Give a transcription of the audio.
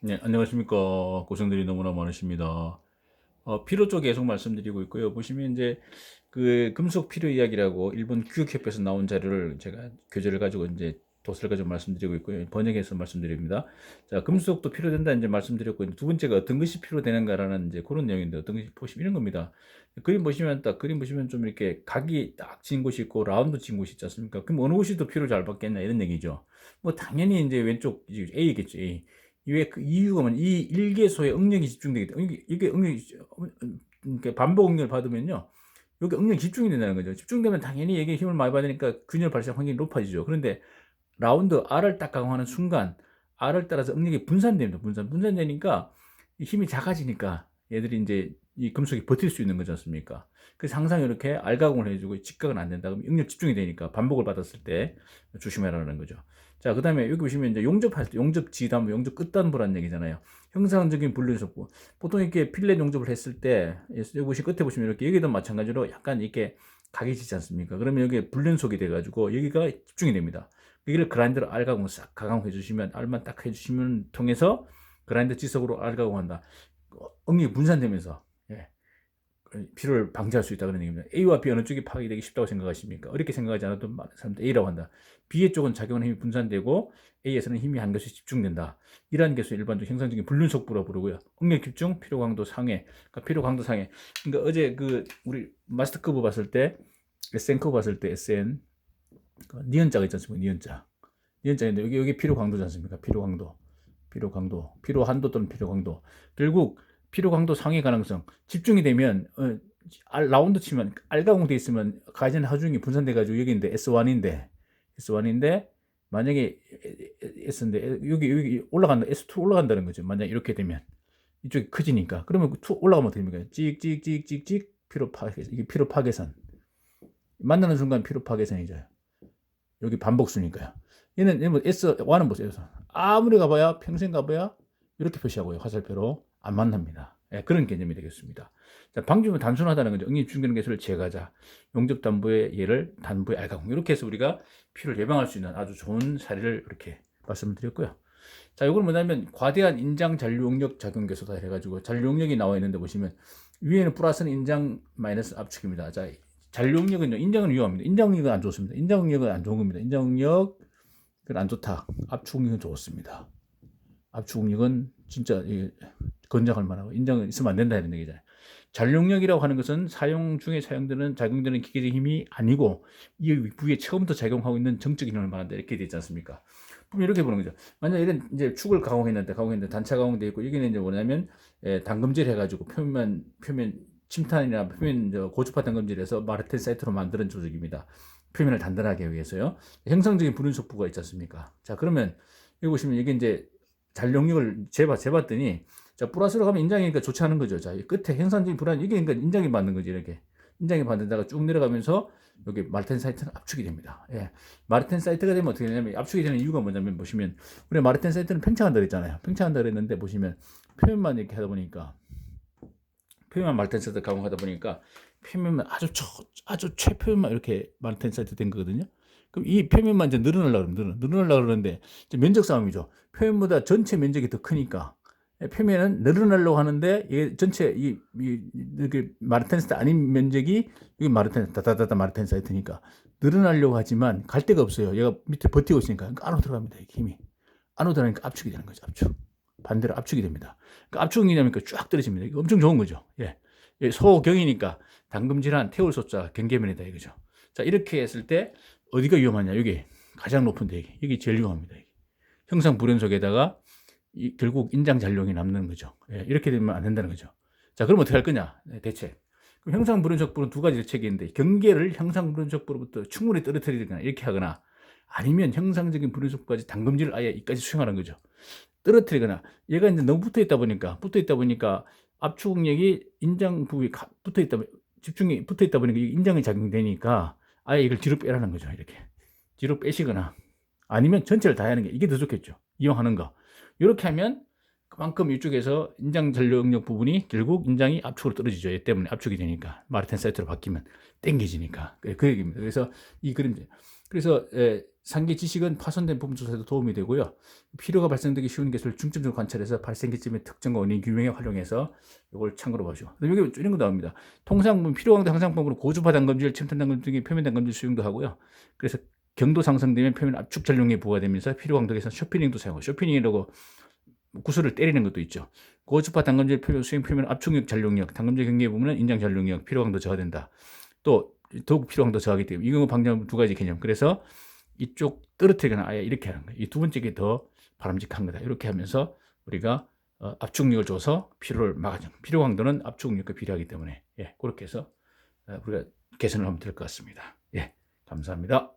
네, 안녕하십니까. 고생들이 너무나 많으십니다. 필요 쪽 계속 말씀드리고 있고요. 보시면 이제 그 금속 필요 이야기라고 일본 교육협회에서 나온 자료를 제가 교재를 가지고 이제 도서를 가지고 말씀드리고 있고요. 번역해서 말씀드립니다. 자, 금속도 필요된다 이제 말씀드렸고, 두 번째가 어떤 것이 필요되는가라는 이제 그런 내용인데, 어떤 것이 보시면 이런 겁니다. 그림 보시면 좀 이렇게 각이 딱 진 곳이 있고 라운드 진 곳이 있지 않습니까? 그럼 어느 곳이 더 필요 잘 받겠냐 이런 얘기죠. 뭐 당연히 이제 왼쪽 A겠죠. A. 왜 그 이유가 뭐냐? 이 일개소에 응력이 집중되기 때문에 이게 응력이 그러니까 반복 응력을 받으면요. 여기 응력이 집중이 된다는 거죠. 집중되면 당연히 여기에 힘을 많이 받으니까 균열 발생 확률이 높아지죠. 그런데 라운드 R을 딱 강화하는 순간 R을 따라서 응력이 분산됩니다. 분산되니까 힘이 작아지니까 얘들이 이제 이 금속이 버틸 수 있는 거지 않습니까? 그래서 항상 이렇게 R 가공을 해주고 직각은 안 된다. 그럼 응력 집중이 되니까 반복을 받았을 때 조심해라는 거죠. 자, 그 다음에 여기 보시면 이제 용접할 때 용접 지담부, 용접 끝단부라는 얘기잖아요. 형상적인 분류속부. 보통 이렇게 필렛 용접을 했을 때, 여기 보시 끝에 보시면 이렇게 여기도 마찬가지로 약간 이렇게 각이 지지 않습니까? 그러면 여기에 불륜속이 돼가지고 여기가 집중이 됩니다. 여기를 그라인더로 R 가공 싹 가공해 주시면, R만 딱 해주시면 통해서 그라인더 지속으로 R 가공한다. 응력이 분산되면서, 예, 피로를 방지할 수 있다 그런 얘기입니다. A와 B 어느 쪽이 파괴되기 쉽다고 생각하십니까? 어렵게 생각하지 않아도 많은 사람들 A라고 한다. B의 쪽은 작용하는 힘이 분산되고 A에서는 힘이 한 곳에 집중된다. 이러한 것을 일반적 형상적인 불륜속부라고 부르고요. 응력 집중, 피로 강도 상해. 그러니까 피로 강도 상해. 그러니까 어제 그 우리 마스터 커브 봤을 때 SN 커브 봤을 때 SN 니은자가 있지 않습니까? 니은자. 니은자인데 여기 피로 강도지 않습니까? 피로 강도. 피로 한도 또는 피로 강도. 결국 피로 강도 상해 가능성. 집중이 되면 라운드 치면 알가공돼 있으면 가진 하중이 분산돼 가지고 여기인데 S1인데 만약에 S인데 여기 올라간다. S2 올라간다는 거죠. 만약 이렇게 되면 이쪽이 커지니까 그러면 2 올라가면 어떻게 됩니까? 찍찍찍찍찍 피로 파괴 이게 피로 파괴선. 만나는 순간 피로 파괴선이죠. 여기 반복수니까요. 얘는 S1은 보세요. 아무리 가봐야 평생 가봐야 이렇게 표시하고요. 화살표로 안 만납니다. 예, 그런 개념이 되겠습니다. 자, 방지은 단순하다는 거죠. 응입 중견 개수를 제거하자. 용접 담보의 예를 단부의 알가공. 이렇게 해서 우리가 피를 예방할 수 있는 아주 좋은 사례를 이렇게 말씀을 드렸고요. 자, 이걸 뭐냐면 과대한 인장 잔류용력 작용 개수다 해가지고 잔류용력이 나와 있는데 보시면 위에는 플러스는 인장 마이너스 압축입니다. 자, 잔류용력은요, 인장은 위험합니다. 인장응력은 안 좋습니다. 인장응력은 안 좋은 겁니다. 인장응력은 안 좋다. 압축응력은 좋습니다. 압축응력은 진짜 권장할 만하고 인장은 있으면 안 된다 이런 얘기잖아요. 잔용력이라고 하는 것은 사용 중에 작용되는 기계적 힘이 아니고 이 부위에 처음부터 작용하고 있는 정적인 힘을 말한다 이렇게 되어 있지 않습니까? 그럼 이렇게 보는 거죠. 만약 이런 이제 축을 가공했는데 단차 가공되어 있고 여기는 이제 뭐냐면 당금질 해가지고 표면 침탄이나 표면 고주파 당금질해서 마르텐 사이트로 만드는 조직입니다. 표면을 단단하게 하기 위해서요. 형상적인 불운속부가 있지 않습니까? 자, 그러면 여기 보시면 이게 이제 잔용력을 재봤더니 자, 플러스로 가면 인장이니까 좋지 않은 거죠. 자, 이 끝에 형상적인 불안, 이게 그러니까 인장이 받는 거지, 이렇게. 인장이 받는다가 쭉 내려가면서 여기 마르텐 사이트는 압축이 됩니다. 예. 마르텐 사이트가 되면 어떻게 되냐면 압축이 되는 이유가 뭐냐면 보시면 우리 마르텐 사이트는 팽창한다 그랬잖아요. 팽창한다 그랬는데 보시면 표면만 이렇게 하다 보니까 표면만 마르텐 사이트 가공하다 보니까 표면만 아주 최표면만 이렇게 마르텐 사이트 된 거거든요. 그럼 이 표면만 이제 늘어나려고 그러는데 이제 면적 싸움이죠. 표면보다 전체 면적이 더 크니까 표면은 늘어나려고 하는데 이게 전체 이렇게 마르텐 사이트 아닌 면적이 여기 마르텐 다다다다 마르텐 사이트니까 늘어나려고 하지만 갈 데가 없어요. 얘가 밑에 버티고 있으니까 그러니까 안으로 들어갑니다. 힘이 안으로 들어가니까 압축이 되는 거죠. 압축. 반대로 압축이 됩니다. 그러니까 압축이 되니까 쫙 떨어집니다. 이거 엄청 좋은 거죠. 예. 소경이니까 당금질한 태울 소자 경계면이다 이거죠. 자, 이렇게 했을 때 어디가 위험하냐? 여기 가장 높은 데 여기 제일 위험합니다. 여기. 형상 불연속에다가 결국 인장 잔룡이 남는 거죠. 예, 이렇게 되면 안 된다는 거죠. 자, 그럼 어떻게 할 거냐? 네, 대책. 그럼 형상 불연속부는 두 가지 대책이 있는데 경계를 형상 불연속부로부터 충분히 떨어뜨리거나 이렇게 하거나 아니면 형상적인 불연속부까지 당금질을 아예 이까지 수행하는 거죠. 떨어뜨리거나 얘가 이제 너무 붙어 있다 보니까 압축력이 인장 부위에 붙어 있다 집중이 붙어 있다 보니까 인장이 작용되니까 아예 이걸 뒤로 빼라는 거죠. 이렇게 뒤로 빼시거나 아니면 전체를 다 하는 게 이게 더 좋겠죠. 이용하는 거. 이렇게 하면 그만큼 이쪽에서 인장 전력력 부분이 결국 인장이 압축으로 떨어지죠. 얘 때문에 압축이 되니까 마르텐 사이트로 바뀌면 땡겨지니까 그 얘기입니다. 그래서 이 그림 그래서 상기 지식은 파손된 부분 조사에도 도움이 되고요. 피로가 발생되기 쉬운 개수를 중점적으로 관찰해서 발생기점의 특정과 원인 규명에 활용해서 이걸 참고로 봐줘. 여기 이런 거 나옵니다. 통상 피로 강도 향상법으로 고주파 담금질, 침탄 담금질 등의 표면 담금질 수용도 하고요. 그래서 경도 상승되면 표면 압축 전력이 부과되면서 피로 강도 개선 쇼피닝도 사용하고, 쇼피닝이라고 구슬을 때리는 것도 있죠. 고주파 담금질 수용 표면 압축력 잔력력, 담금질 경계에 보면 인장 잔력력, 피로 강도 저하된다. 또 더욱 피로 강도 저하기 때문에 이거 방지하면 두 가지 개념. 그래서 이쪽 떨어뜨리거나 아예 이렇게 하는 거예요. 이 두 번째 게 더 바람직한 거다. 이렇게 하면서 우리가 압축력을 줘서 피로를 막아주는, 피로 강도는 압축력과 비례하기 때문에 그렇게 해서 우리가 개선을 하면 될 것 같습니다. 감사합니다.